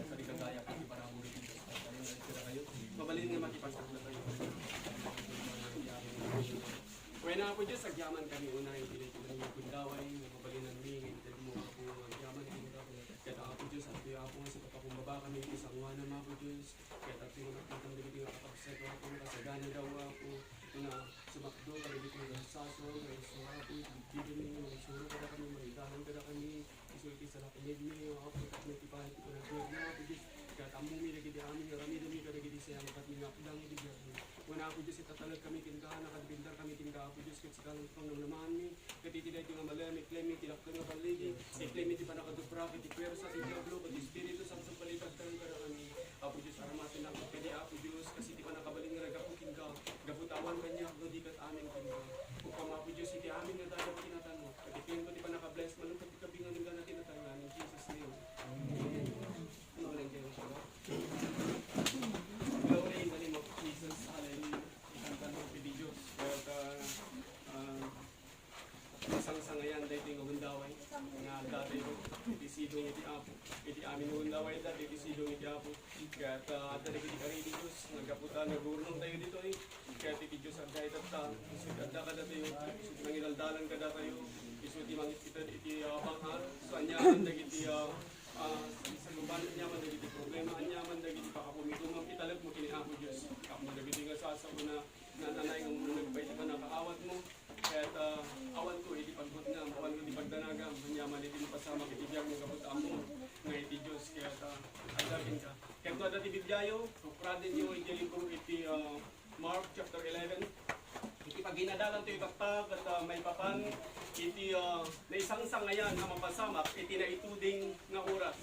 sa kagaya ko di para mo rin kayo. Mabalin nga makipagtakla kayo. Kaya na po Diyos, agyaman kami una, hindi ito ng kundaway, mabalin ng mingin, hindi mo ako agyaman kami. Kaya ako Diyos, at kaya ako nga sa papakumbaba kami, isang wana mga po Diyos. Kaya tayo nga nakitang dito nga kapagset ako, kasagana daw ako, na sumakdo, kalibit mo ng saso, na isura ako, bibigyan niyo, isura ka na kami, maligahan ka na kami, isulti sa lakinig niyo, ako, at may tipahin ko na mga po Diyos. Kaya tamong mi lagi di amin, rami-rami ka lagi di sayang, at mga pilang ibigyan mo. Wana ako Diyos, itatalag kami, tindahan, nakadbindar kami, tindahan po Diyos, kasi kalang pang namahan mi, katitilay ito nga malamit, klemi, tilak ka nga paligi, klemi, di pa nakadupra, kitipersa, diablo, pati espiritu, sa kasang palitas ka lang ka na kami. Apo Diyos, aramatin ako, kaya Apo Diyos, kasi di pa nakabaling nga nagapukin ka, gabutawan ka niya, no di kat amin ka niya. Kung pa Apo Diyos, hindi amin nga tayo tinatanong, katipin ko di pa nakabless, manong katikabingan nga na tinatangan, in Jesus' name. Amen. Ano lang kayo siya ba? Glory in the name of Jesus, hallelujah. Ikantan mo, pidi Diyos, kaya isang-sangayan dahil ito yung gundaway, nga dati yung itisidong iti Apo, iti amin yung gundaway dati, itisidong iti Apo, kaya dali iti karili Diyos, nagkaputa, nagurnong tayo dito eh, kaya iti Diyos at kahit at isuganda ka dati yung, nanginaldalan ka dati yung, isuti mangit kita iti banghal, so anyaman dagiti sa luban anyaman dagiti problema, anyaman dagiti pakapumitumang italag mo kini Apo Diyos, kapmo dagiti nga sasaw na nananay ng nagpaiti ka nakaawat mo, kaya awan ko, iti pagbut nga, awan ko iti pagdanagam, manyaman iti pasama, iti biyag mo kaputaan mo, nga iti Diyos, kaya agapin ka. Kaya ito dati Bibliayo, pradin nyo iti libro iti Mark chapter 11, iti pag ginadalan ito itaktak at may papan, iti na isang sangayan na mapasamak, iti na ituding nga oras.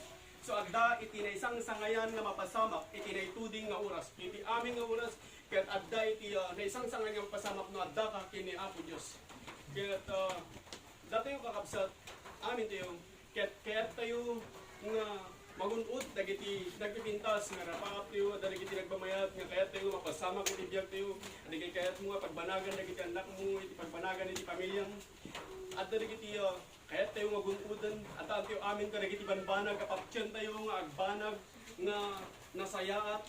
So agda iti na isang sangayan na mapasamak, iti na ituding nga oras. Iti aming nga oras, kaya agda iti na isang sangayan nga mapasamak no agda ka kini Apo Diyos. Kaya dati yung kakabsat, amin tayo, kaya tayo nga magunod, dagiti nagpipintas, nga rapakap tayo, dagiti nagbamayat, nga kaya tayo mapasamak, iti biyag tayo, dagiti kaya mo nga pagbanagan, dagiti anak mo, iti pagbanagan, iti pamilya mo. At dagiti kaya tayo magunudan, at tayo amin ka, dagiti banbanag, kapapsyan tayo nga agbanag, nga nasayaat,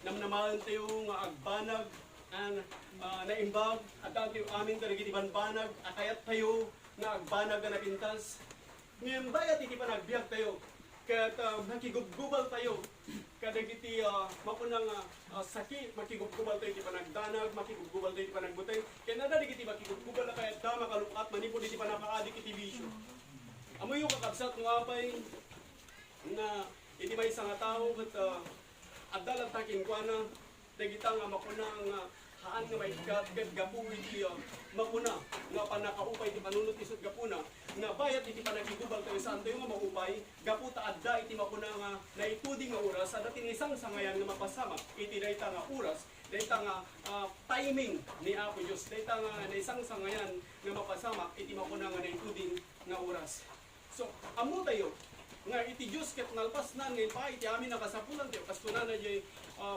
namnamahan tayo nga agbanag, naimbag, at tayo amin ka, dagiti banbanag, at kaya tayo nga agbanag na napintas. Ngayon bayat iti pa nagbiyak tayo, kaya makigubgubal tayo, kadagiti mapunang sakit, makigubgubal tayo iti panagdanag, makigubgubal tayo iti panagbutay, kaya nadadigiti makigubgubal na kaya makalupat, manipod iti panakaadik iti bisyo. Amoy yung kakabsat ng apay na iti may isang tao at dalat takin kwa na dagita nga makunang haan nga may gapu iti makuna nga panakaupay iti panunot isot gapuna nga bayat iti panagigubal tayo saan tayo nga maupay gapu taadda iti makuna nga naituding nga oras sa dating isang sangayan nga mapasama iti dayta nga oras dayta nga timing ni Apo Diyos dayta nga na isang sangayan nga mapasama iti makuna nga naituding nga oras. So amo tayo nga iti Diyos ket nalpas na ngayon pa iti amin nakasapulan tayo kastunan na jay 1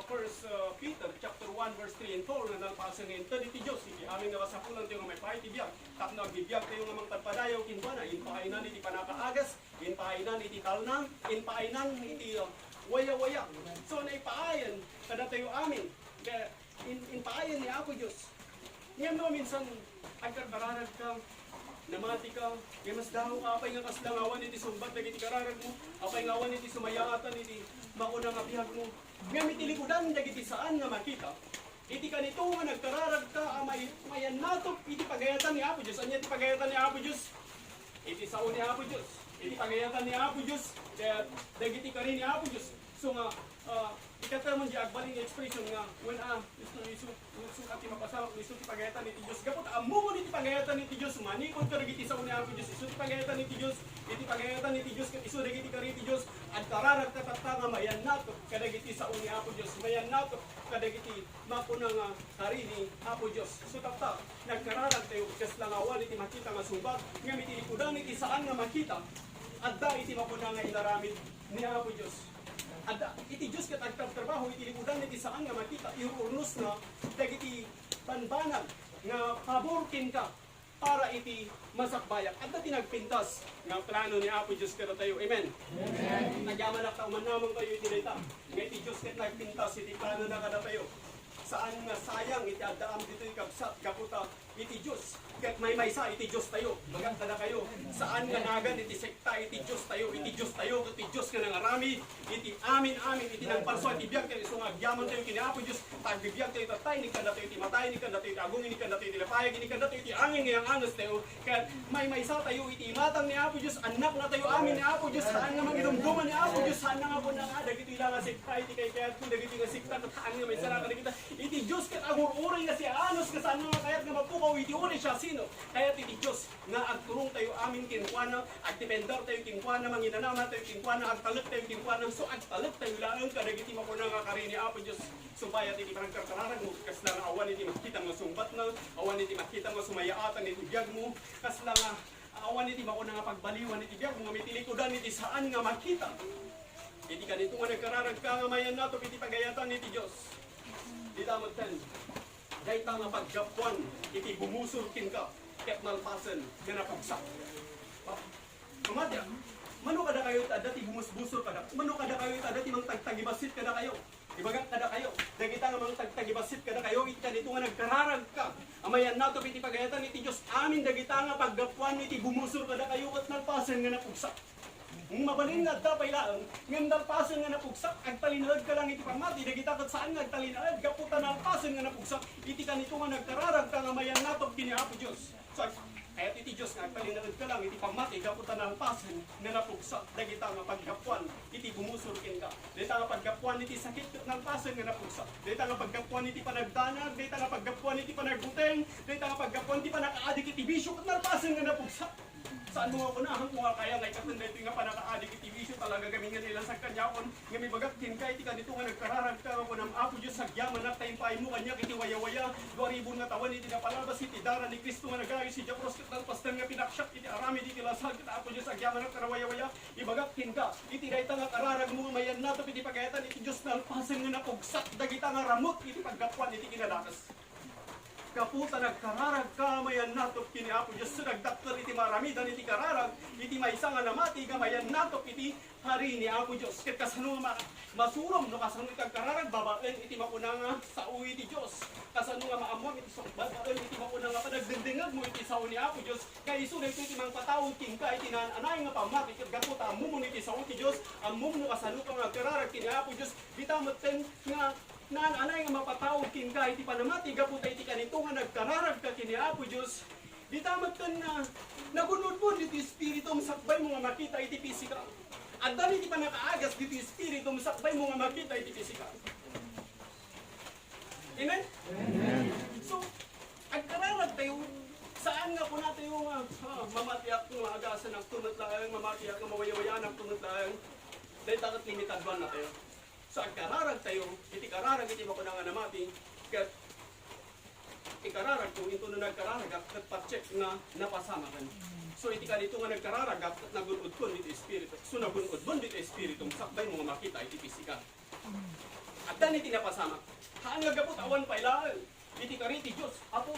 Peter chapter 1 verse 3 and 4 nga nalpasan ngayon tad iti Diyos iti amin nakasapulan tayo nga may pa iti biyag tapno agbibiyag tayo nga mangtagpadayaw kinbana inpainan iti panakaagas inpainan iti kalnang inpainan iti waya-waya so naipaayan kada tayo amin kaya inpaayan ni Apo Diyos ngayon no minsan agkarkararag ka namati ka, kaya mas daho ka, apay nga kaslangawan iti sumbat, nagiti kararag mo, apay ngawan iti sumayatan, iti makunang abihag mo. Ngayon itilikudan, nagiti saan nga makita, iti kanito nga nagkararag ka, mayan natop, iti pagayatan ni Apo Diyos. Anya iti pagayatan ni Apo Diyos? Iti sao ni Apo Diyos. Iti pagayatan ni Apo Diyos, kaya nagiti ka rin ni Apo Diyos. So nga, ikata mo di agbaling expression nga when isu ati mapasamak isu ti pagayatan ni Diyos gapot ammo ni ti pagayatan ni Diyos manikod ka dagiti sa unya Apo Diyos isu ti pagayatan ni Diyos iti pagayatan ni Diyos ket isu dagiti ka ri ti Diyos at kararag katatta nga mayan nato kadagiti sa unya Apo Diyos mayan nato kadagiti mapuna nga hari ni Apo Diyos so tapta nagkararag tayo ket langawan iti makita nga subat nga mitilikudan iti saan nga makita adda iti mapuna nga inaramid ni Apo Diyos. Ada iti Diyos ket agtrabaho iti likudan iti saan nga makita iurnos na dagiti banbanag nga paborkin ka para iti masakbayak. At na tinagpintas nga plano ni Apo Diyos kada tayo. Amen? Amen. Nagyaman na kauman namang tayo iti data. Nga iti Diyos ket nagpintas iti plano na kada tayo. Saan nga sayang iti addaam dito ikabsat kaputa iti Diyos. Ket may maysa iti Diyos tayo. Maganda na kayo. Saan nga nagan iti sekta iti Diyos tayo. Iti Diyos tayo. Iti Diyos nga nangarami. Iti amin iti nang parso iti biyag tayo. So agyaman tayo kini Apo Diyos. Tagbibiyag tayo tatay. Nikanda tayo iti matay. Nikanda tayo iti agong. Nikanda tayo iti lapayag. Nikanda tayo iti angin ngayang angas tayo. Ket may maysa tayo iti imatang ni Apo Diyos. Anak na tayo amin ni Apo Diyos. Saan nga mangidumduman ni Apo Diyos. Saan nga po nga dagiti ilang nga sekta. Iti kay kayat kung dagiti nga sekta. Tataan nga may sarang kita. Iti Diyos ket agururi nga si anos. Kasaan nga kayat nga mapukaw iti uri siya sino. Kayat iti Diyos nga agturong tayo amin kinkwana, agdependar tayo kinkwana, manginanama tayo kinkwana, agtalag tayo kinkwana, so agtalag tayo lang kadagiti mo ko na nga karini Apo Diyos. Subayat iti panagkarkararag mo, kasla nga awan iti makita mo sumbat na, awan iti makita mo sumayaatan iti biyag mo, kasla nga awan iti mako na nga pagbaliwan iti biyag mo, mitilikudan iti saan nga makita. Iti kanito nga nagkararag ka nga mayan nato, iti pagayatan iti Diyos. Di damot ten, dahil nga paggapuan, iti bumusurkin ka, ket nalpasen nga napagsak. Mamadya, mano kada kayo dati bumusbusor kada. Mano kada kayo dati mang tagtagibasit kada kayo. Ibagat kada kayo. Dagita nga mang tagtagibasit kada kayo iti kanito nga nagkararag ka. Amayan nato iti pagayatan iti Dios amin dagita nga paggapuan iti bumusor kada kayo ket nalpasen nga napugsak. Mabalin nga tapay lang, ngandal pasen nga napugsak, agtalinaad ka lang iti pamati, dagita kat saan nga agtalinaad, kaputan ang pasen nga napugsak, iti kanito nga nagkararag ka nga mayan nato kini Apo Diyos. So, kaya iti Diyos nga, agtalinaad ka lang, iti pamati, kaputan ang pasen nga napugsak, dagita nga paggapuan, iti bumusurkin ka. Dagita nga paggapuan, iti sakit ng pasen nga napugsak. Dagita nga paggapuan, iti panagdanag, dagita nga paggapuan, iti panagbuteng, dagita nga paggapuan, iti panakaadik, iti bisyo, kat nalpasen nga napugsak. Saan mo ako nahan kung kaya ngay katanda ito nga panakaadik iti bisyo talaga kami nga nila sa kanyakon nga may bagat kinkay iti kanito nga nagkararag ka ako ng Apo Diyos sagyaman at tayong pahay mo kanya iti waya-waya 2,000 nga tawan iti napalabas iti dara ni Kristo nga nagayos si Japros ket nalpastan nga pinaksak iti arami iti lasag ket Apo Diyos sagyaman at karawaya-waya ibagat kinka iti dayta nga kararag mo mayan nato iti pagayatan iti Diyos nalpasen nga napugsak dagita nga ramot iti paggapuan iti kinadakas. Kaputa nagkararag kamayan nato kini Apo Diyos so nagdakter iti maramidan iti kararag iti maysa nga namati kamayan nato iti hari ni Apo Diyos ket kasano masurom no kasano iti kararag babaen iti makuna nga sao iti Diyos kasano nga maamwag iti babaen iti makuna nga panagdendengag mo iti sao ni Apo Diyos kay isu dayto iti mangpataod tingka iti nananay nga pamati ket gaputa ammo iti sao ti Diyos ammo no kasano ka nga kararag kini Apo Diyos bitamoten nga naan anay nga mapatawag kin ka iti panamati gaputa iti kanito nga nagkararag ka kini Apo Diyos di tamat kan na nagunod-pod iti espiritu sakbay mo nga makita iti pisikal at dami iti panakaagas iti espiritu sakbay mo nga makita iti pisikal. Amen? Amen. So agkararag tayo saan nga po natin yung mamatiak ng agasan ng tunatlaan mamatiak ng mawaya-waya ng tunatlaan dahil takat limitad ba na tayo. So agkararag tayo, iti kararag iti makuna nga namati, kat ikararag kung ito na nagkararag, kat pacheck nga napasamakan. So iti kanito nga nagkararag, kat nagunod ko dito espiritu. So nagunod mo dito espiritu, sakbay mo nga makita iti pisikal. At dan iti napasamak. Haan nga gabot awan pailaan. Iti kariti Diyos. Apo,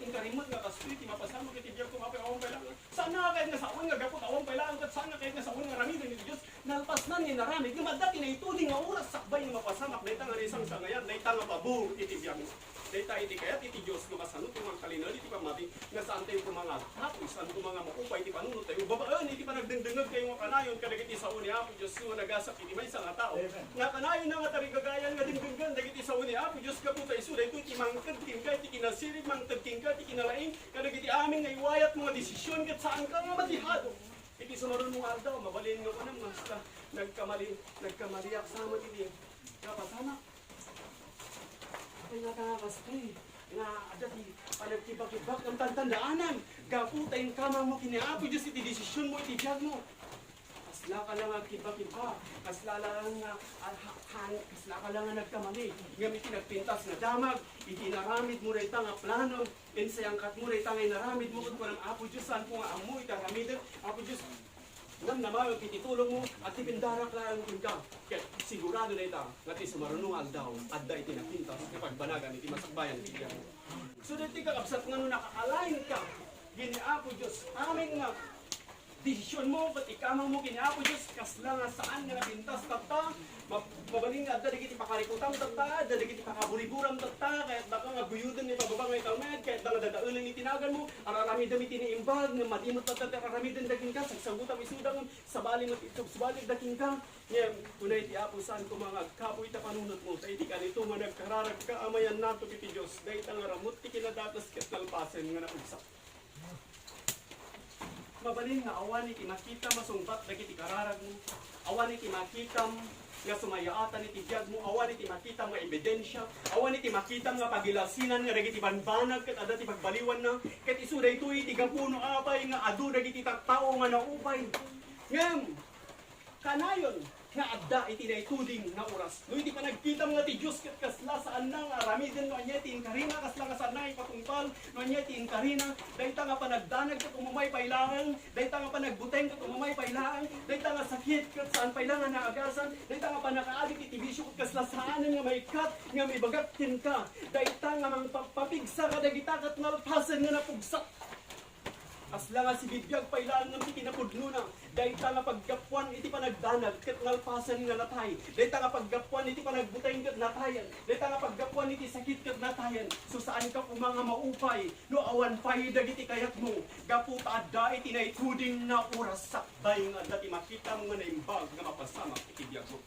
inkarimot nga kasto iti mapasamak iti biyag kumapay awan pailaan. Saan nga kahit nga sa awan nga gabot awan pailaan, kat saan nga kahit nga sa awan nga ramidan iti Diyos. Nalpas na ni naramid, nga madati na ituling nga oras sakbay nga mapasamak, dahita nga isang sangayan, dahita nga pabur iti biyag mo. Dahita iti kayat iti Diyos, nga masanot yung mga kalinal, iti pamati, nga saan tayo kumangat, hapos, saan kumanga maupay, iti panunod tayo, babaan, iti panagdengdengag kayo nga kanayon, kadagiti sa uni Apo Diyos, nga nagasap, iti may isang tao. Nga kanayon na nga tarigagayan, nga dengdenggan, dagiti sa uni Apo Diyos, kaputa isu, dahito iti mangkad, tingka, iti kinasirig, mangkad, tingka, iti kinalaing, kadagiti amin nga iwayat mga desisyon, kat saan ka nga matihado. Iti sumaron mong aldaw, mabalin nga ko nang mas nagkamaliak sama iti, kapasama. Ay nakakastay, nga adati panagkibak-kibak ang tandaanan. Gaputa yung kama mo kini Apo Diyos iti desisyon mo iti biyag mo. Kasla ka lang agkibak-kibak, kasla ka lang nagkamali. Ngam iti nagpintas na damag, iti naramid mo rita nga plano, insayangkat mo rita nga naramid mo kung ng Apo Diyos saan po nga amoy taramid. Apo Diyos, ngam naman iti tulong mo at ipindarak lang ka. Kaya sigurado na ita nga ti sumarunong aldaw adda iti nagpintas kapag banagan iti masakbayan iti biyag mo. So dito kakabsat nga no nakakalain ka Giniapo Diyos, amin nga desisyon mo, kat ikamang mo kiniapo Diyos, kasla nga saan nga napintas tata, mabaling nga dali kiti pakarikutang tata, dali kiti pakaburiburam tata, kahit baka nga guyudan ni pababa nga itamed, kahit nga dadaulan ni tinagan mo, ararami dami tiniimbag, nga madimot tata, ararami din daking ka, sagsagutam isudang, sabali daking ka, ngayon, tunay ti apo saan ko mga kapoy ta panunot mo, sa iti ka nito nga nagkararag ka, amayan nato kiti Diyos, dahil ang ramot ti kinadatas kat nalpasen nga naugsak. Mabalin nga awan iti makita masungbat dagiti kararag mo. Awan iti makita nga sumayaatan iti biyag mo. Awan iti makita nga ebidensya. Awan iti makita nga pagilasinan nga dagiti banbanag ket adda ti pagbaliwan na. Ket isu daytoy iti gapuno apay nga adu dagiti tattao nga naupay. Ngem kanayon nga adda iti daytuding na oras. No iti panagkita mga ti Dios ket kasla saan nang aramiden no anya ti inkarina kasla nga saan nang ipatungpal no anya ti inkarina dayta nga panagdanag ket umumay pailangan dayta nga panagbuteng ket umumay pailangan dayta nga sakit ket saan pailangan na agasan dayta nga panakaadit iti bisyo ket kasla saan nga may kat nga may bagatin ka dayta nga mang papigsa ka dagita ket nalpasen nga napugsak. Asla nga si bibiyag pailaan ng itinapudno na. Dahita nga paggapuan iti panagdanag ket ngalpasan nga natay. Dahita nga paggapuan iti panagbutay ket natayan. Dahita nga paggapuan iti sakit ket natayan. So saan ka kung mga maupay no awan pay dagiti kayat mo. Gaputa adda iti naituding na oras sakbay nga dati makita mo nga naimbag nga mapasama iti biyag mo.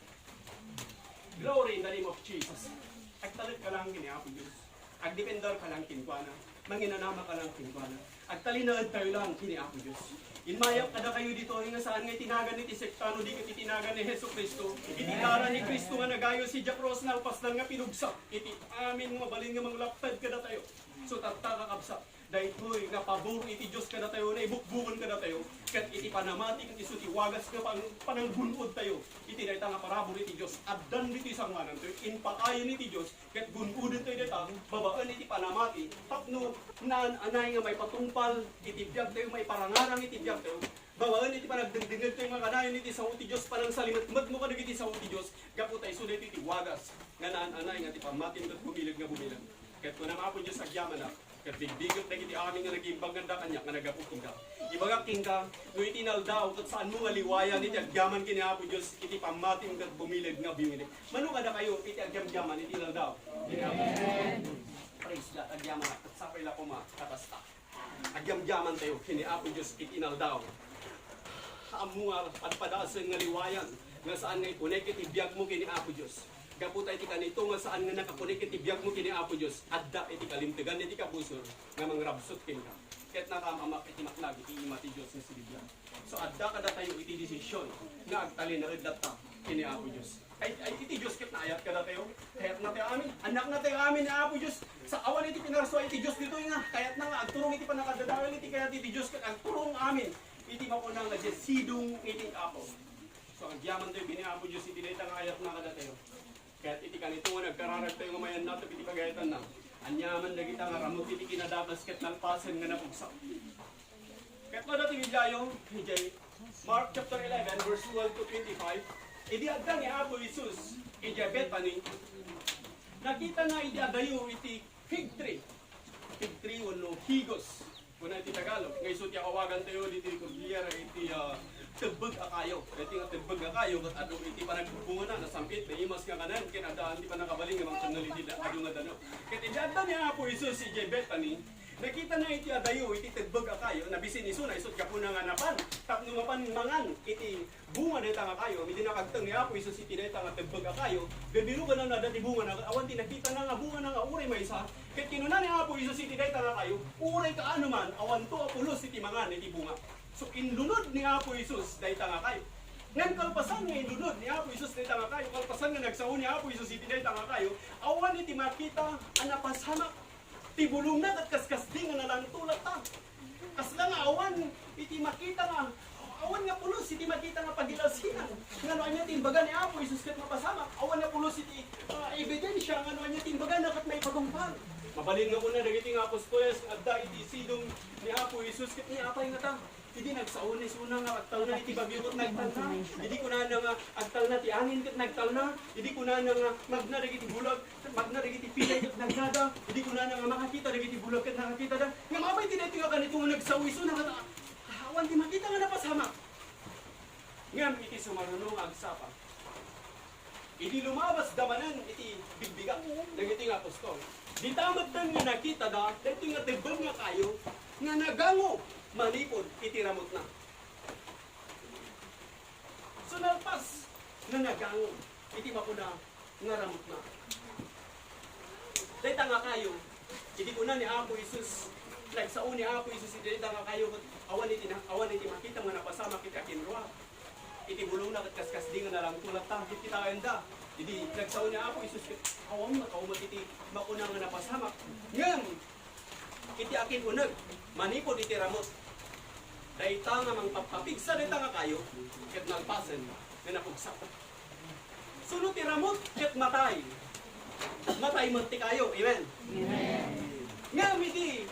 Glory in the name of Jesus. Agtalit ka lang giniapo Diyos. Agdependar ka lang kinkwana. Manginanama ka lang kinkwana. At talinaad tayo lang, kiniapo Diyos. Inmayap kada kayo dito, nga saan nga itinagan ni Tisektano, di ka itinagan ni Heso Kristo. Ititara ni Kristo nga nagayo si Jack Ross na alpas lang nga pinugsak. Iti amin nga balin nga manglaptad kada tayo. So tatta kakabsak. Dahil to'y nga pabor iti Diyos kada tayo, na ibukbukan kada tayo. Kat iti panamati, kat iso ti wagas nga pananggunod tayo. Iti dahita nga parabor iti Diyos. Addan dito isang manan tayo. Inpakayan iti Diyos. Kat gunudin tayo dito, babaan iti panamati. Tapno, naan anay nga may patungpal, iti biyag tayo, may parangarang iti biyag tayo. Babaan iti panagdingdingag tayo nga kanayon iti sa uti Diyos. Panang salimat-mat mo ka iti sa uti Diyos. Gapo tayo sulit iti wagas. Nga naan anay nga ti pamatin kat bumilag nga bumilag. Kat kung namapon Diyos agyaman na. Kat bigbigot na kiti amin nga nag-imbang ganda kanya nga nagapuking ka. Ibagaking ka, no itinal daw, kat saan mo nga liwayan iti agyaman kiniapo Diyos, iti pamating kat bumilig nga bumilig. Mano ka na kayo, iti agyam-gyaman, itinal daw. Amen. Praise God, agyaman na, kat sapay la kuma, katasta. Agyam-gyaman tayo, kiniapo Diyos, itinal daw. Amo nga, padpadasan nga liwayan, nga saan nga ipunek iti biyag mo kiniapo Diyos. Gaputa iti kanito nga saan nga nakapunik iti biyag mo kini Apo Diyos. Adda iti kalimtegan iti kabusor nga mangrabsot kin ka. Ket nakamamak iti maklag iti ima ti Diyos nga silibyan. So adda kada tayo iti desisyon nga agtalin na data kini Apo Diyos. Ay iti Diyos ket naayat kada tayo. Kayat na tayo amin. Anak na tayo amin ni Apo Diyos. Sa awan iti pinarso iti Diyos dito nga. Kayat na nga agturong iti panakadadawal iti kayat iti Diyos ket agturong amin. Iti maunang nga sidong iti Apo. So agyaman tayo bini Apo Diyos iti dayta nga ayat na kada tayo. Kahit iti kanito nga nagkararag tayo nga mayan nato iti pagayatan na. Anyaman na kita nga ramot iti kinadapas ket nalpasen nga napugsak. Kahit mo dati biglayo, Mark chapter 11 verse 12 to 25. Idi adda ni Apo Jesus, iti Bethany. Nakita na iti adayo iti fig tree. Fig tree wano higos. Kuna iti Tagalog. Ngay so ti awagan tayo diti Cordillera iti tebbeg akayo. Dati nga tebbeg akayo kat adu iti panagbubunga na nasampit na imas nga kanan ken adaan ti panakabaling nga mga channel iti adu nga dano. Ket iti adda ni Apo Jesus si Bethany. Nakita na iti adayo iti tebbeg akayo nabisin isu na isut kapuna nga napan. Tapno mapan mangan iti bunga deta nga kayo. Midi nakagteng ni Apo Jesus iti deta nga tebbeg akayo. Bebiro ka na dati bunga na awan ti nakita na nga bunga na nga uray maysa. Ket kinuna ni Apo Jesus iti deta nga kayo. Uray ka ano man awan to apulos iti mangan iti bunga. So inlunod ni Apo Jesus dayta nga kayo. Ngan kalpasan nga inlunod ni Apo Jesus dayta nga kayo. Kalpasan nga nagsaon ni Apo Jesus iti dayta nga kayo. Awan iti makita anapasamak. Tibulong na at kaskasdi nga nalantulat ta. Kasla nga awan iti makita nga. Awan nga pulos iti makita nga pagilasinan. Nga no anya timbaga ni Apo Jesus ket mapasamak. Awan nga pulos iti ebidensya nga no anya timbaga na ket may patungpal. Mabalin nga una dagiti nga apostoles adda iti sidong ni Apo Jesus ket ni apay nga ta. Hindi nagsaonis una nga agtal na iti bagyo ket nagtal na. Hindi ko na nga agtal na ti angin ket nagtal na. Hindi ko na nga magna dagiti bulag, magna dagiti pilay ket nagdada. Hindi ko na nga makakita dagiti bulag ket nakakita da. Nga mabay ti daytoy nga kanito nga nagsawis una nga awan di makita nga napasamak. Ngam iti sumarunong agsapa. Iti lumabas damanan iti bigbiga dagiti nga apostol. Di tamat nga nakita da, daytoy nga tebel nga kayo nga nagango manipod iti ramot na. So nalpas nga nagango iti mapuna nga ramot na. Dayta nga kayo, iti kuna ni Apo Isus, nagsaon ni Apo Isus iti dayta nga kayo awan iti makita nga napasama kita kinruha. Iti bulong na kaskas di nga nalang tulad ta kita enda. Jadi nagsaon ni Apo Isus awam na kaumat iti makuna nga napasama. Ngem iti akin uneg manipod iti ramot. Dayta nga mangpapigsa dayta nga kayo ket nagpasen nga napugsak. Sunod ti ramot ket matay. Matay man ti kayo. Amen. Amen. Ngem iti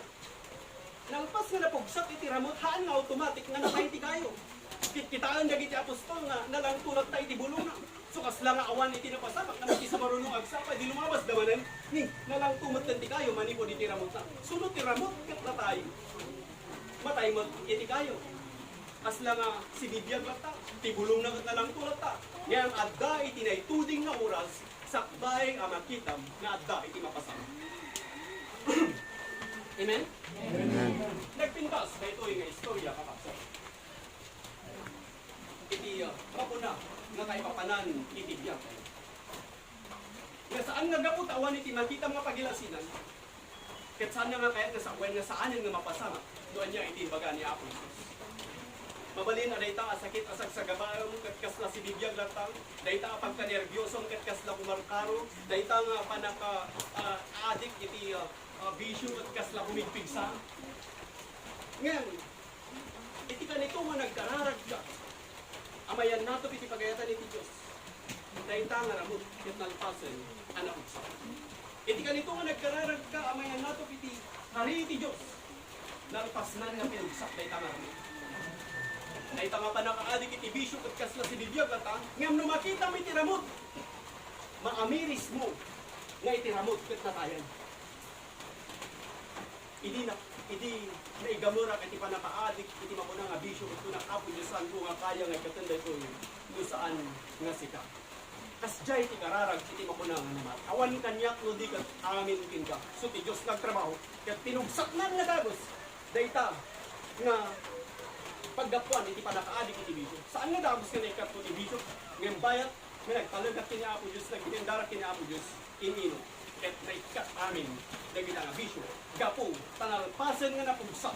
nalpas nga napugsak iti ramot haan nga automatic nga natay ti kayo. Kitaan dagiti apostol nga nalang tulad ta iti bulong na. So kasla nga awan iti napasamak na iti sa marunong agsapa di lumabas damanan ni nalang tumatlan ti kayo manipod iti ramot na. Sunod ti ramot ket natay. Matay mo iti kayo. Kasla nga sinibiyag lata, ti bulong na nalang tulad ta. Ngayang adda iti naituding nga oras sakbay ang makitam nga adda iti mapasamak. Amen? Amen. Nagpintas na ito nga istorya kapapsa. Iti mapuna nga kay papanan iti biyak. Nga saan nga gapot awan iti makita nga pagilasinan. Ket saan nga kayat nga sakwen nga saan nga mapasama. Doon niya iti baga ni Apo Isus. Mabalin na dayta asakit asag sa gabaram ket kasla si bibiyag latang. Dayta pagka nerbyosong ket kasla kumarkaro. Dayta nga panaka adik iti bisyo ket kasla humigpigsa. Ngem iti kanito nga nagkararag ka. Amayan nato iti pagayatan iti Dios. Dayta nga ramot ket nalpasen ana utsa. Iti kanito nga nagkararag ka amayan nato iti hari iti Dios. Nalpas na nga pinugsak dayta nga ramot. Dayta nga panakaadik iti bisyo ket kasla si bibiyag latang ngem no makita mo iti ramot. Maamiris mo nga iti ramot ket natayan. Idi naigamura iti panakaadik iti mapuna nga bisyo ket kuna Apo Dios ko nga kaya nga katenda ito kung saan nga sika. Kasjay iti kararag iti mapuna nga namat. Awan kanyak no di ket amin kinka. So ti Dios nagtrabaho ket tinugsak nan nga dagos. Dayta nga paggapuan iti panakaadik iti bisyo. Saan nga dagos nga naikat iti bisyo? Ngem bayat nga nagtalagat kini Apo Dios nagtindarak kini Apo Dios inino. Ket naikat amin dagiti nga bisyo. Gapo panalpasen nga napugsak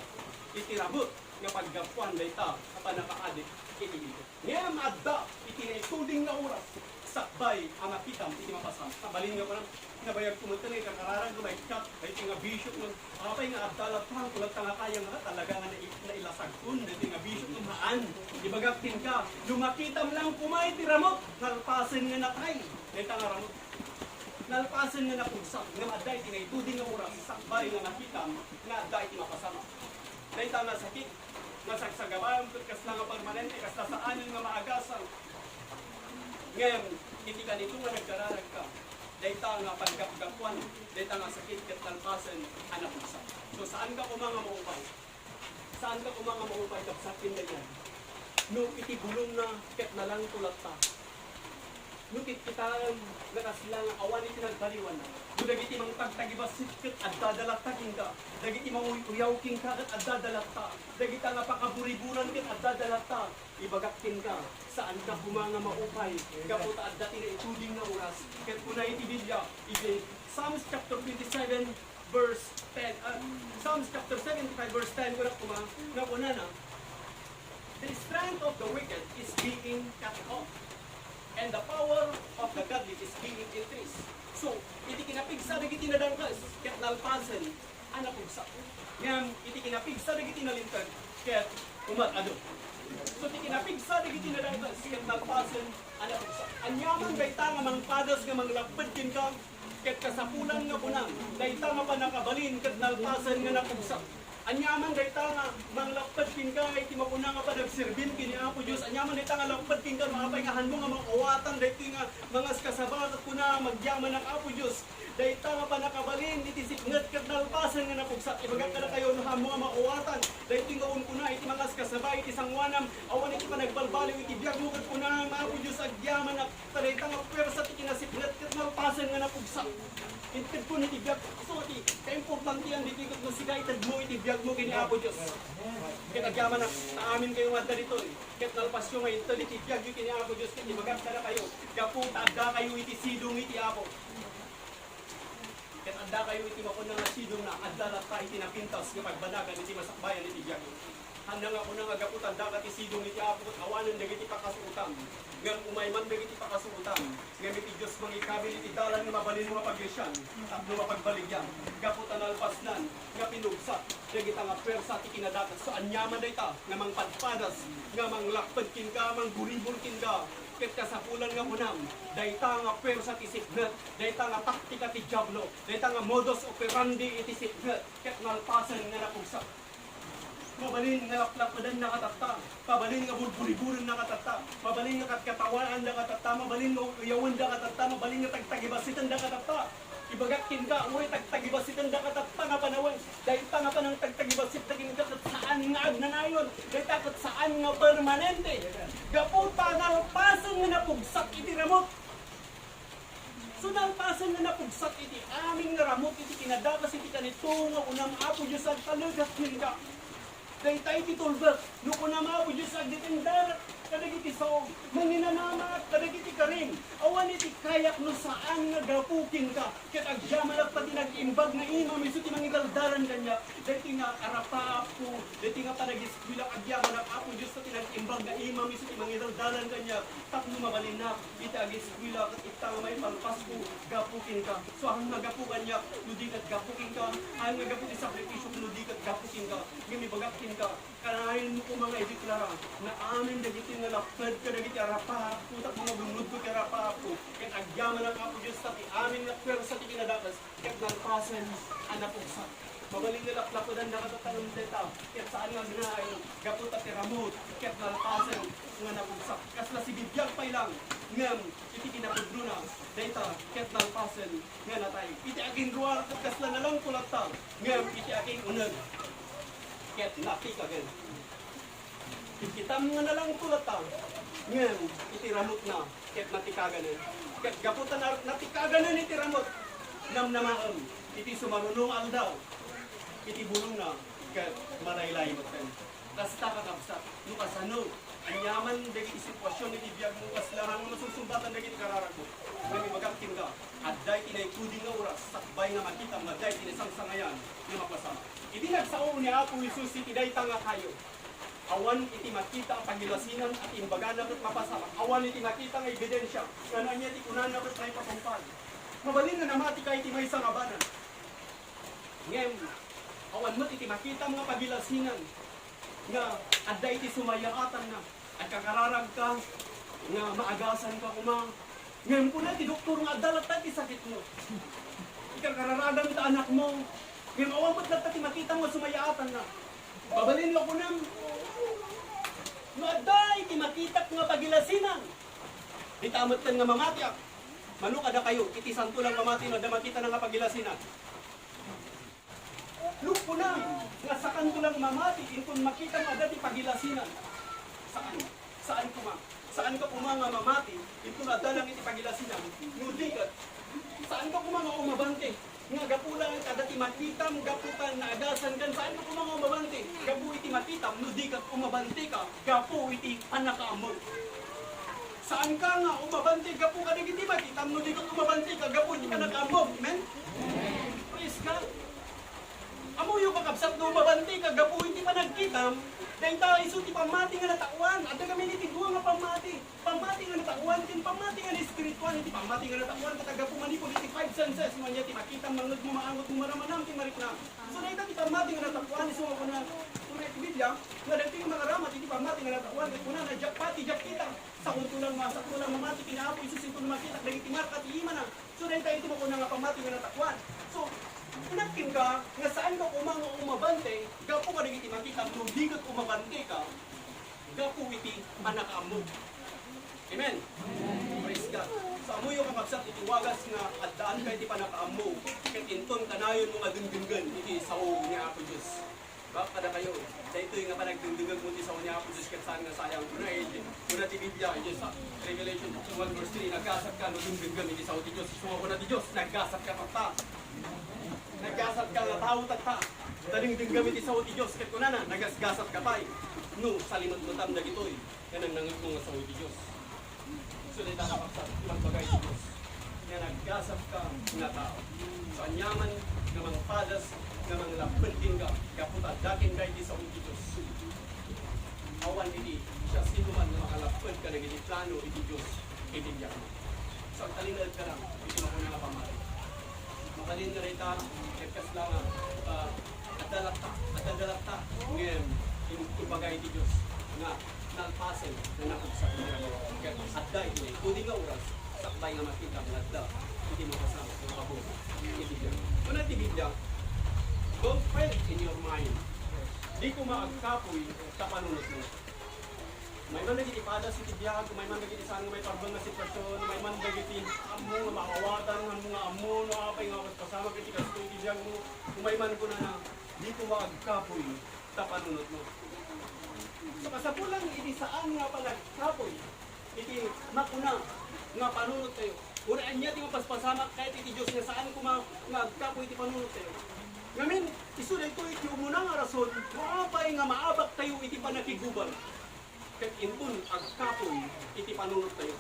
iti ramot nga paggapuan dayta panakaadik iti bisyo. Ngem adda iti naituding nga oras sakbay ang makitam iti mapasam. Tabalin nga parang nabayag kumuntan nga kakararang nga maikat iti nga bisyo nga apay nga addalat pang kulat nga kaya nga talaga nga nailasagkun iti nga bisyo nga haan. Ibagaktin ka lumakitam lang kumay iti ramot nalpasen nga natay dayta nga ramot. Nalpasen nga napugsak nga adda iti naituding nga oras sakbay nga makitam nga adda iti mapasama. Dayta nga sakit nga sagsagabayan ket kasla nga permanente kasla saanen nga maagasang. Ngem iti kanito nga nagkararag ka. Dayta nga paggapuan, dayta nga sakit ket nalpasen ana pugsak. So saan ka kumanga maupay? Saan ka kumanga maupay kapsakin na yan? No iti bulong na ket nalang tulat ta. Nukit kita nakasilang awan iti nagbaliwan na. No dagiti mang pagtagibasit ket adda dalatakin ka. Dagiti mang uyawking ka ket adda dalata. Dagiti nga pakaburiburan ket adda dalata. Ibagaktin ka saan ka kumanga maupay. Kapot adda tinaituding nga oras. Ket kuna iti Biblia iti Psalms chapter 27 verse 10. Psalms chapter 75 verse 10 kuna nga kuna na. The strength of the wicked is being cut off. And the power of the godly is being increased. So, iti kinapigsa dagiti nadangkas ket nalpasen ana pugsak. Ngem iti kinapigsa dagiti nalintag ket umat-ado. So, iti kinapigsa dagiti nadangkas ket nalpasen ana pugsak. Anyaman dayta nga mangpadas nga manglakped ken ka ket kasapulan nga bunang dayta nga panakabalin ket nalpasen nga napugsak. Anyaman dayta nga manglapad kin ka iti mapuna nga panagsirbin kini Apo Dios. Anyaman dayta nga lapad kin ka maapay nga hanmo nga mangawatan daytoy nga mga kasabat at kuna magyaman ng Apo Dios. Dayta nga panakabalin iti siknget ket nalpasan nga napugsa ibagat kada kayo no hanmo nga mangawatan. Daytoy nga kuna iti mga kasabay iti sangwanam awan iti panagbalbaliw iti biag mo ket kuna nga Apo Dios agyaman na dayta nga pwersa iti kinasiknget ket nalpasan nga napugsa. Intid ko iti biag so iti kaimportante yan dito ket no sigaytad mo iti biag mo kini Apo Dios. Ket agyaman na taamin kayo nga dito ket nalpasyo nga ito iti biag kini Apo Dios ket ibagat kada kayo gapu tagda kayo iti sidong iti Apo. Ket adda kayo iti makuna nga sidong na adda ta iti napintas nga pagbanagan iti masakbayan iti biag. Handa nga kuna nga gapu tagda kat iti sidong iti Apo ket awanen dagiti pakasuutan. Ngam umayman dagiti pakasuutan. Ngam iti Dios mangikabil iti dalan nga mabalin nga pagresyan tapno mapagbaligyan. Gapu tanalpasnan nga pinugsa dagiti nga persa ti kinadakat so anyaman dayta nga mangpadpadas nga manglakpad kin ka mangguribol kin ka. Ket kasapulan nga unam, dayta nga persa ti siknet, dayta nga taktika ti diablo, dayta nga modus operandi iti siknet, ket nalpasan nga napugsa. Mabalin nga laplapadan nakatatta, pabalin nga bulbuli-bulan nakatatta, mabalin nga katawan nakatatta, mabalin nga uyawan nakatatta, mabalin nga tagtagibasitan nakatatta. Ibagakin ka, uy, tagtagibasitan nakatatta nga panawan, dayta nga panang tagtagibasit na kinagat saan nga agnanayon, dayta kat saan nga permanente. Gaputa nalpasan nga napugsak iti ramot. So nalpasan nga napugsak iti aming nga ramot iti kinadakas iti kanito nga unang Apo Dios ang talagat hinga. Dayta iti tulbak, no kunam Apo Dios ang ditindarat, kadagiti saong, manginanamat, kadagiti karing, awan iti kayak no saan nga gapukin ka, ket agyaman at pati nag-imbag na imam, iso ti mangigaldaran kanya, dati nga arapa Apo, dati nga panagiskwila agyaman at Apo Dios pati nag-imbag na imam, iso ti mangigaldaran kanya, tapno mabalinak, iti agiskwila ket ita nga may palpasko, gapukin ka, so ang nagapukan niya, nudi kat gapukin ka, ang nagapukin sakripisyo, nudi kat gapukin ka, gimibagakin ka, kanahin mo ko mga ideklara, na amin dagiti nga lapad ka dagiti arapa Apo, tak mga bunod ko karapa Apo, ket agyaman ang Apo Dios tati amin nga pwersa ti kinadakas, ket nalpasan ang napugsa. Mabaling nga laplapadan nakatatanong deta, ket saan nga ginaay, gaputa ti ramot, ket nalpasan nga napugsa. Kasla si bibiyag pay lang, ngem iti kinapudno na, deta, ket nalpasan nga natay. Iti aging ruar, ket kasla na lang kulata, ngem iti aging unag, ket napikagan. Ikitam nga na lang tulataw, ngem iti ramot na, ket natikagan na. Ket gaputan na natikagan na iti ramot, namnamaon, iti sumarunong aldaw, iti bulong na, ket manaylay mo ten. Kasta kakabsat, nukasano, anyaman dagiti sitwasyon iti biag mo kaslahan nga masusumbatan dagiti kararag mo. Ngem magaktin ka, adday tinaykuding nga oras, sakbay nga makita, adday tinasangsangayan, nga mapasama. Iti nagsao ni Apo Jesus iti dayta nga kayo. Awan iti makita ang pagilasinan at imbaganan at mapasama. Awan iti makita ang ebidensya. Nga niya iti kunan na at may patumpad. Mabalin na namati ka iti may sangabanan. Ngem, awan mo iti makita mga pagilasinan. Nga adda iti sumayaatan na. At kakararag ka. Nga maagasan ka kumang. Ngem po na iti doktor nga adalat iti sakit mo. Ikakararagan ita anak mo. Ngem awan mo't iti makita mo sumayaatan na. Babalin mo ko nang maday, iti makitak nga pagilasinan. Itamot lang nga mamatyak. Mano kada kayo, iti santo lang mamati no, da makita na nga pagilasinan. Lupo na, nga sa kanto lang mamati, kung makita nga dati pagilasinan. Saan? Saan kuma? Saan ka kuma nga mamati, kung nadalang iti pagilasinan. Nudikat. Saan ka kuma nga umabante? Nga gapulang kadati matitam, gaputan na agasan kan, saan ka kumang umabante? Gapu iti matitam, nudi ka umabante ka, gapu iti anak ka amor. Saan ka nga umabante, gapu ka iti matitam, nudi ka umabante ka, gapu iti anak ka amor. Amen? Praise God. Amo yung kakabsat na umabante ka, gapu iti panagkitam, dahil tayo iso ti pamati nga natawan, at kami iti duwa nga pamati nga natawan, tin pamati nga espiritual, iti pamati nga natawan, kataga pumanipol iti five senses, mga ti makita, mangod mo, maangot mo, maramanam, ti marik na. So dahil ti pamati nga natawan, iso ako na, tunay iti Biblia, nga dahil ti makaramat, iti pamati nga natawan, at kuna na jakpati, jakita, sa kuntulang mamati, kinaapo, iso sinto na makita, dahil ti marka, ti ima na. So dahil tayo iti makuna nga pamati nga natawan. So, Unakin ka, nga saan ka umabante, gapo ka nagiti makita, di ka umabante ka, gapo iti panakaamog. Amen? Praise God. Sa amo yung kakabsat, iti wagas nga addaan ka iti panakaamog, kat inton kanayon mga dungdunggan, iti sao niya ako Diyos. Baka na kayo, dahito yung nga panagdungdungan mo iti sao niya ako Diyos, kat saan nga sayang, una ti Biblia, iti sa Revelation 1 verse 3, nagkasap ka, no dungdunggan iti sao ti Diyos, isuwa ko na ti Diyos, nagkasap ka pa. Nagkasap ka nga tao tagta. Daling din gamit isaw ti Diyos. Kat kunana, nagasgasap ka pa. No, salimot mo tam dagitoy. Yan ang nangit mo nga saw ti Diyos. Sulit ang kapsat, ibang bagay ti Diyos. Nga naggasap ka nga tao. Sa anyaman, nga mga padas, nga mga lapenting ka, kaputa, dakin ka iti saw ti Diyos. Awan iti, siya sinuman nga makalapad ka naging plano iti Diyos, iti diyan. So, ang talinad ka lang, iti makuna nga pamari. Makalin na rita, kerkas lang adalata, ngayon, imbagay di Diyos, nga nalpasen na nakagsak niya. Kaya adda ito eh, kung di nga oras, sakbay nga makita ng adda, hindi mo kasama, yung kabog, hindi diyan. Kung natin Biblia, don't fail in your mind. Di ko maagkapoy sa panunod mo. May man nagiti pada si tibiyag, may man nagiti saan nga may parbang na sitwasyon, may man nagiti amo nga makawatan, amo nga amo, no apay nga kasama kiti kasto tibiyag mo, kung may man ko na di ko maagkapoy sa panunod mo. So kasapulang iti saan nga palagkapoy, iti makuna nga panunod tayo. Unaan niya ti mapaspasama kahit iti Diyos nga saan ko maagkapoy iti panunod tayo. Ngamin, isuday ko iti umunang rason, maapay nga maabak tayo iti panakiguban. Kat inpun agkapoy iti panunod tayo.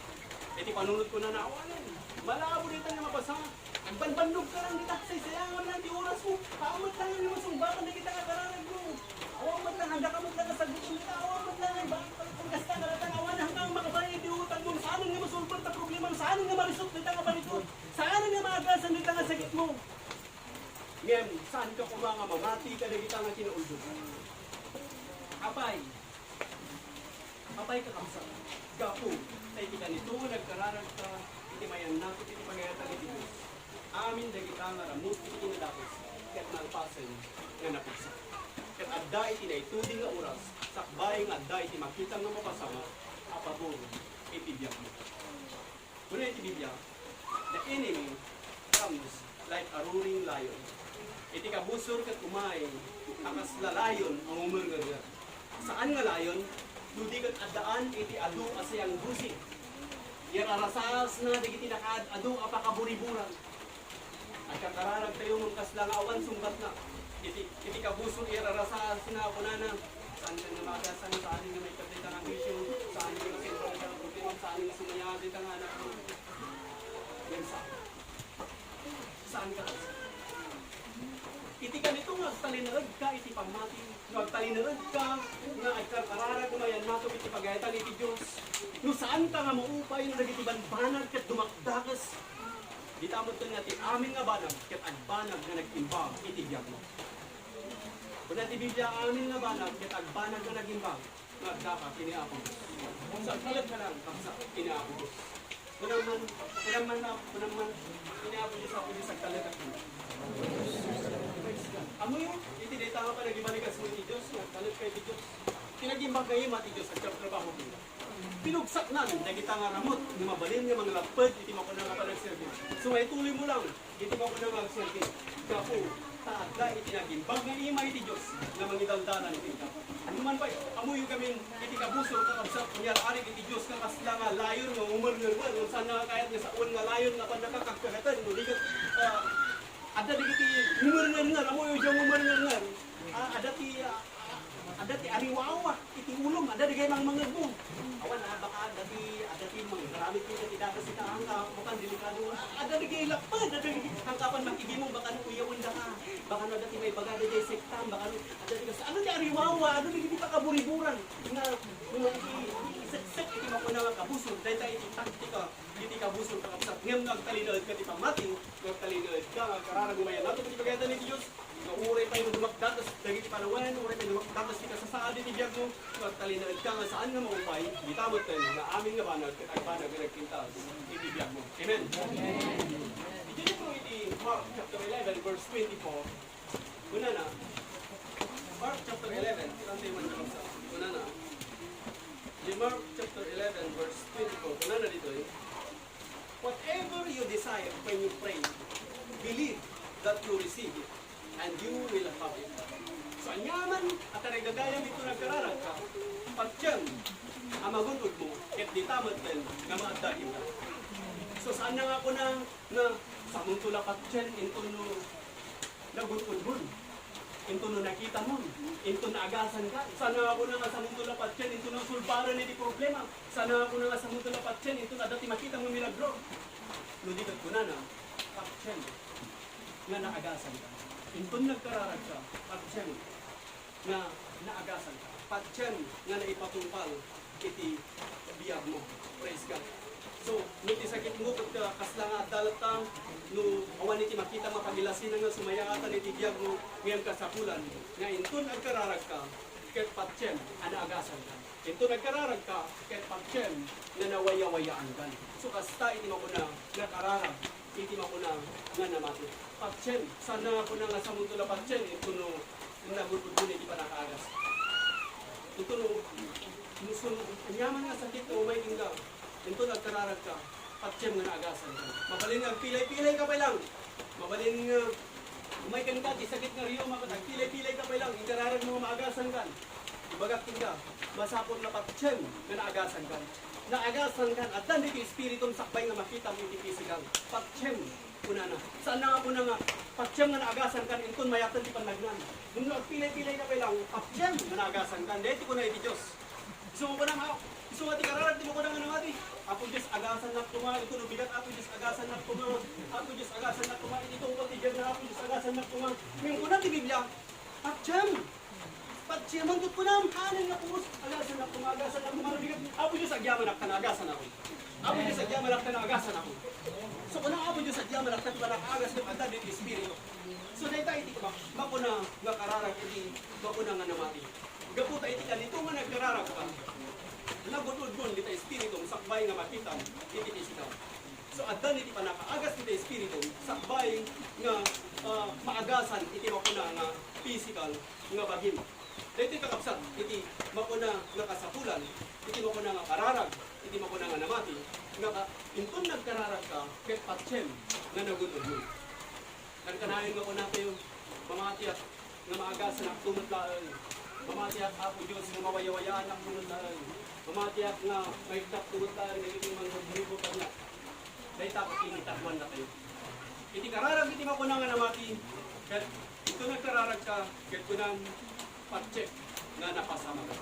Iti panunod ko na naawanan. Malabo dito nga mapasama. Agbanbandog ka lang dita. Saysayangan lang di oras mo. Paamat lang ang masumbakan na kita kakararag mo. Awamat lang. Handa ka maglagasagod mo kita. Awamat lang. Kung kasta ka lang awan hanggang makabayad di utang mo. Saan nga masulpan ta problema. Saan nga marisot dita nga balitot. Saan nga maagasan dita nga sakit mo. Ngayon, saan ka kumanga mamati ka na kita nga kinauldog. Apay ka kamsa, gapo, ay iti kanito, nagkararag ka, iti mayan nato, iti pagayatan iti Diyos. Amin dagita nga ramot, iti nadapos, ket nalpasen, nga napiksa. Ket adda iti na ituding nga oras, sakbay nga adda iti makita nga mapasama, apabor, iti biyak mo. Kuna iti Biblia, the enemy comes like a roaring lion. Iti kabusor ket umay, akas lalayon ang umurgaga. Saan nga layon? Dudigat addaan iti adu asayang busi. Yan arasas na digiti nakad adu apakaburiburan. At kakararag tayo mong kaslang awan sumbat na. Iti kabuso irarasas na kunana. Saan ka nga magasan, saan nga may kapita ng issue, saan nga sentral ka ng problema, saan nga sumayagit ang anak mo. Yan saan ka kasi? Iti ganito nga talinarag ka, iti pamati. Magtalinarag ka, nga ay kararag na yan nato iti pagayatan iti Diyos. No saan ka nga maupay, no nagitiban banag kat dumakdakas. Di tamot ka nga ti amin nga banag, kat agbanag nga nagtimbang iti biyag mo. Kung natin Biblia, amin nga banag, kat agbanag nga nagimbang, nagdapat iniapo Diyos. Sa kalag ka lang, kapsa, iniapo Diyos. Kunang man, iniapo Diyos ako Diyos sa kalag at amo yun, iti day tanga pa nagibalikas mo iti Diyos, kalit kay iti Diyos. Kinagimbag kayo mati Diyos at trabaho ko. Pinugsak na, nagita nga ramot, lumabalin nga mga lapad, iti makuna nga pa nagservi. So may tuloy mo lang, iti makuna nga nagservi. Kapo, taadla iti nagimbag nga ima iti Diyos, na mangidaldanan iti ka. Ano man pa, amo yung kami, iti kabuso, kakabsat, kunyar arik iti Diyos, kakasla nga layon, nga umarngarwan, kung saan nga kahit nga sa uwan nga layon, nga pa nakakagkagatan, nuligat, ada di kiti ngumer-ngumer, amo yung ngumer-ngumer. Ada ti ariwawa, iti ulong, ada di kay mga bung. Awan baka ada ti mangramit ti dagas ita hangka, bukan delikado. Ada di kay lapad, ada di hangkapan makigimong baka no uyawon da ka. Baka no dati may bagada di sektam, baka no ada di ano ti ariwawa, ano di kiti pakaburiburan. Nga set iti makuna nga kabusog, dayta iti taktika. Iti kabusog kakabsat. Ngem nagtalinood ka ti pamati, nagtalinood ka, kararag umayan nato iti pagayatan ni Diyos. nga uray tayo dumakdatos dagiti panawan, uray tayo dumakdatos kita sa saad iti biyag mo, at talinawid ka nga saan nga maupay, gitamot tayo nga amin nga banag, at banag nga nagkintas iti biyag mo. Amen? Iti nito iti Mark chapter 11 verse 24, una na, Mark chapter 11, kitang tayo man na sa, una na, di Mark chapter 11 verse 24, una na dito whatever you desire when you pray, believe that you receive it, and you will have it. So, anyaman at nagagayam ito nagkararag ka, pagyan, ang magunod mo, ket di tamad din, nga maaddahin ka. So, saan na nga ako na sa muntula pagyan, into no, nagunod mo, into no nakita mo, into na agasan ka. Saan na ako na nga sa muntula pagyan, into no sulbaran ni di problema. Saan na ako na nga sa muntula pagyan, into na dati makita mo milagro. Nudikat ko na pagyan, nga naagasan ka. Intun nagkararag ka, pagyan nga naagasan ka. Pagyan nga naipatumpal iti biyag mo. Praise God. So, nuti sakit mo kung kasla nga dalatang no awan iti makita mapagilasin nga sumayatan iti biyag mo ngayon kasapulan. Nga intun nagkararag ka, ket pagyan nga naagasan ka. Intun nagkararag ka, ket pagyan nga nawaya-wayaan ka. So, kasta iti makuna nakararag, iti makuna nga namati. Pagyan, sana ako na nga sa mundo na pagyan, ito no, nagulpudun, hindi pa nakaagas. Ito no, anyaman nga sakit na umay ka, ito nagkararag ka, pagyan nga naagasan ka. Mabalin nga, pilay-pilay ka pa lang. Mabalin nga, umay ka nga, sakit nga riyo, pilay-pilay ka pa lang, ikararag mo maagasan ka. Ibagak ka, masapon na pagyan nga naagasan ka. Naagasan ka, at dan iti espiritong sakbay nga makita mo iti physical. Pagyan, una na. Saan na nga po na nga, pagsyam nga naagasan kan, inton mayatan di panagnan. Nung pilay-pilay na lang, pagsyam nga naagasan kan, dahil ko na iti Diyos. Gusto mo ko na nga, gusto mo ati kararag, di mo ko na nga namati. Ako Diyos, agasan na tuma, ito no bigat, ako Diyos, agasan na tuma, ako Diyos, agasan na tuma, ito ko ti Diyos na ako Diyos, agasan na tuma. Ngayon ko na ti Biblia, pagsyam. Pagsyam, ang ko na, hanan na puros, agasan na tuma, agasan na tuma, bigat. Ako Diyos, agyaman na kanagasan ako. Ako Diyos, agyaman na kanagasan ako. So kung ako Diyos at diyan malaktat pa nakaagas ng anda ng Espiritu. So dahil tayo iti ka bako na nga kararag iti bako na nga namati. Gaputa iti ka nito nga nagkararag ka. Nagududon iti Espiritu sakbay nga makita iti physical. So addan iti pa nakaagas iti Espiritu sakbay nga maagasan iti bako na nga physical nga bagim. Dahil iti kakapsat iti bako na nga kasapulan iti bako na nga kararag iti bako na nga namati. Nga intun nagkararag ka, ket patsem nga nagunod mo. Nagkanayon nga ko natin yung mamatiyak nga maagasan ang tumutlaan. Mamatiyak ako Diyos nga mawayawayaan ang tumutlaan. Mamatiyak nga maigtap tumutlaan nga iting manggunibutan na. Dahil tapos initakman na tayo. Iti kararag iti mo ko na nga namati. Ket ito nagkararag ka, ket ko nang patsek nga napasama ka.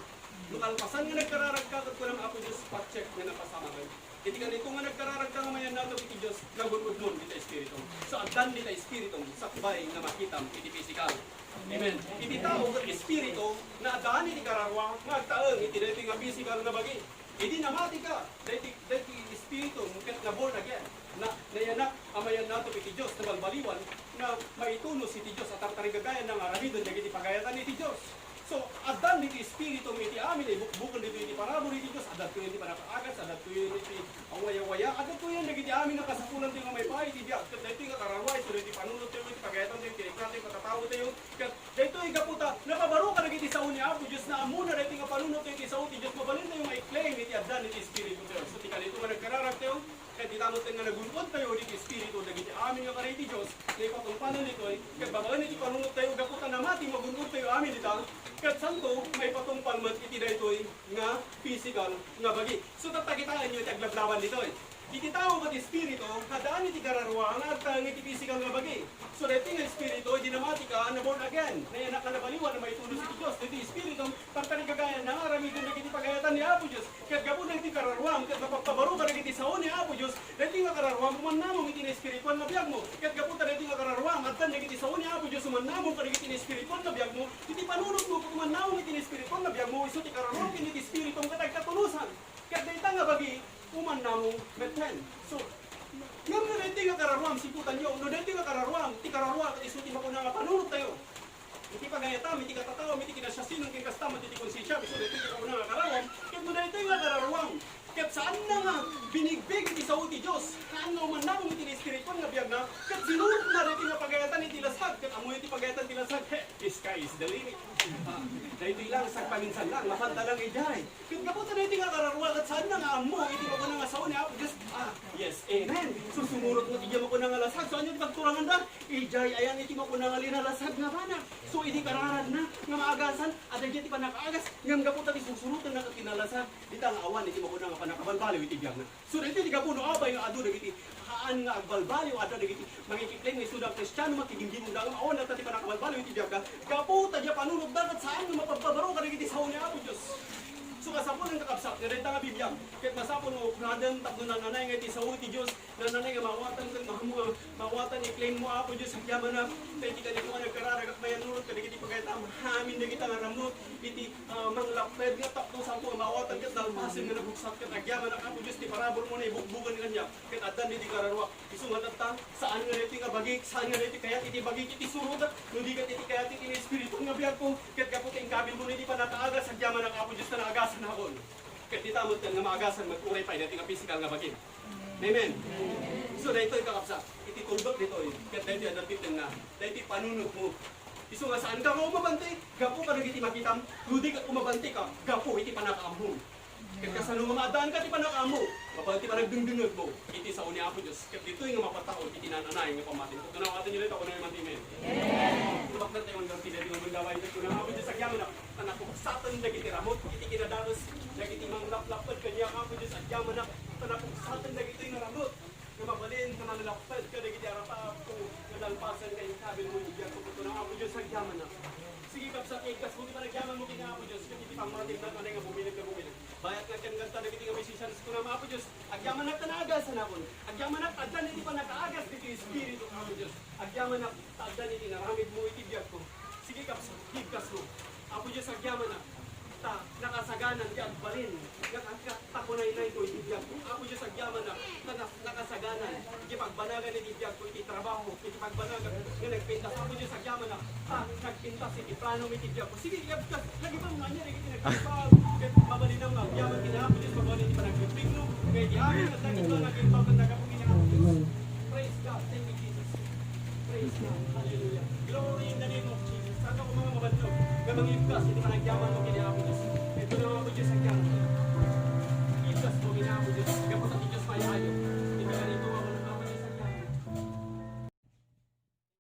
Lukalpasan nga nagkararag ka, ket ko nang ako Diyos patsek nga napasama ka. Iti ganito nga nagkararag ka nga mayan nato iti Diyos nagudud mo iti Espiritu. So addan iti Espiritu sakbay nga makitam iti physical. Amen. Iti tao nga Espiritu na adaan iti kararwa nga agtaeng iti dati nga physical nga bagi. Iti namati ka dati Espiritu ket na born again na nayanak amayan nato iti Diyos na balbaliwan na maitunos iti Diyos at tarigagayan ng aramidon dagiti pagayatan iti Diyos. So, adan iti Espiritu iti amin, bukod dito iti parabol iti Diyos, adan ko yun iti panakaagas, adan ko yun iti awaya-waya, adan ko yun nagiti amin ang kasapulan tayo nga may pahay, iti biyak, kat dito nga karaway, ito iti panunod tayo, iti pagayatan tayo, iti natin patatawo tayo, kat dito ikaputa, napabaro ka nagiti sa uni Apo, Diyos na amuna, dito nga panunod tayo, iti sa uti, Diyos, mabalin tayo ma-claim iti adan iti Espiritu tayo. So, tika dito nga nagkararag tayo, kaya ditamot tayo nga nagunod tayo, iti Espiritu, nagiti amin nga karay iti Diyos, na ipatungpanan nito, kaya babalan iti panunod tayo, gaputa na mati, magunod tayo amin ita, kat santo, may patungpal man iti daytoy nga physical nga bagi. So tatakitaan nyo iti aglablawan dito Iti tao kat Espiritu, hadaan iti kararwa nga agtang iti physical nga bagi. So dito nga Espiritu, dinamati ka na born again. Na yan nakalabaliwan na may tulos iti Diyos. Dito Espiritu, tartarigagayan na aramidon na iti pagayatan ni Apo Diyos. Kat gabon na iti kararwam, kat mapagpabaro ka na iti saon ni Apo Diyos. Dito nga kararwam, umanamong iti na Espirituan na biyag mo. Kat gabon na dito nga kararwam, at tan iti saon ni Apo Diyos, umanamong ka na iti na Espirituan na biyag mo. Iti panunod mo, kung umanamong iti na Espirituan na biyag mo, iso ti kararwam iti Espiritu nga tagkatulusan. Kat dito nga bagi, uman namong meten. So, Ngam na dito nga kararuang, siputan nyo, no dito nga kararuang, ti kararuang, at isuti mo ko na nga panunod tayo. Iti pagayata, iti katatawa, iti kinasyasinong king kastama, iti konsensya, iso dito nga una nga kararuang, ket no dito nga kararuang, ket saan na nga binigbig iti sa uti Diyos, kaan nga man namong iti espiritu nga biyag na, ket sinurot na dito nga pagayatan iti lasag, ket amoy iti pagayatan iti lasag, the sky is the limit. Dito lang, sagpaminsan lang, mapanta lang ijay. Ket kaputa dito nga kararuang, ket saan na nga amo, iti mo ko na nga sa uni, Diyos, yes, amen. Susumurot mo iti mo ko na nga lasag, so anyo iti pagturangan da, ijay, ayan iti mo ko na nga linalasag nga bana. So iti kararan na, nga maagasan, at iti pa nakaagas, ngam kaputa iti susurutan na kakinalasan, dita nga awan, iti mo ko na nga panakabalbaliw iti biyag na. So dito iti kapuno abay nga adu dagiti haan nga agbalbaliw ada dagiti mangikiklaim nga isudang Kristiyano makigimgim mo dang awan at iti panakabalbaliw iti biyag na. Kaputa diya panunod dagat saan nga mapagpabaro ka dagiti sa ni Apo Diyos. So kasapon ang kakabsak, nirenta nga bibiyang, kahit masapon mo, kunadang tapno na nanay nga iti sa uti Diyos, na nanay nga mawatan kang mawatan i-claim mo Apo Diyos, ang yaman na, tayo di ka nito nga nagkararagak mayan nunod, kada iti pagkayta, mahamin na kita nga ramot, iti manglaped nga tapno sa po, mawatan kat dalmasin nga nabuksak, kat agyaman na Apo Diyos, ti parabor mo na ibukbugan nga niya, kat adan iti kararwa, isungatatan, saan nga iti nga bagik, saan nga iti kayat, iti bagik, iti surudat, nundi kat iti kayat, iti espiritu nga biyag ko, kat kapot ang kabil mo na iti panataagas, agyaman na Apo Diyos na naagasan hapon. Kat di tamot ka nga maagasan, mag-uray pa, dito nga physical nga bagin. Amen. So dito yung kakapsa, iti tulbak dito eh. Kat dito yung napitin na, dito panunod mo. Iso nga saan ka mo umabante, gapo ka nagiti makitam, ludi ka umabante ka, gapo iti panakaammo. Kat kasalunga maadaan ka, iti panakaammo. Mapag iti panagdungdungag mo, iti sa uni Apo Diyos. Kat dito yung mapatao, iti nananay nga pamatin. Kung tunawatan nyo rin, ako na yung mantimen. Tulak na tayo hanggang sila, di mo magdaway na kung Apo Diyos, agyaman na, tanakuksatan na iti ramot, iti kinadaros, nagiti manglap-lapad kanya Apo Diyos, agyaman na, tanakuksatan na iti nga ramot. Nga mabalin, nga manglapad ka, nagiti arapa ako, nadalpasan kayo, kabil mo, ibigyan ko po na Apo Diyos, agyaman na. Sige kapsa, ikas mo, di pa nagyaman mo kina Apo Diyos, kaya iti pangmatin na kanay nga bumilag na bumilag. Bayat nga kang ganta, nagiti nga musicians ko na Apo Diyos, agyaman na tanagas na napon. Agyaman na, tagdan iti pa nakaagas, iti espiritu Apo Diyos. Agyaman na, tagdan iti naramid mo, iti biyag ko. Sige kapsa, higkas mo. Apo Diyos, agyaman na. Nakasaganan di agbalin, nakatakunay na ito itibiyag ko. Apo Diyos agyaman na, nakasaganan, di pagbanagan itibiyag ko, iti trabaho, iti pagbanagan, nga nagpintas. Apo Diyos agyaman na, nagpintas, iti plano itibiyag ko. Sige, yabkas, lagi pa mga niya, iti nagpintas, mabalin ang agyaman kina Apo Diyos, mabalin iti panagpinpigno, kaya di amin, at naging pa nagpintas, at nagapungin Apo Diyos. Praise God, thank you Jesus. Praise God, hallelujah. Glory in the name of Jesus. Saka ko mga mabandog, gamang ibkas, iti panagyaman mo kina Apo Diyos. Ito na Apo Diyos agyaman. Ibkas mo kina Apo Diyos.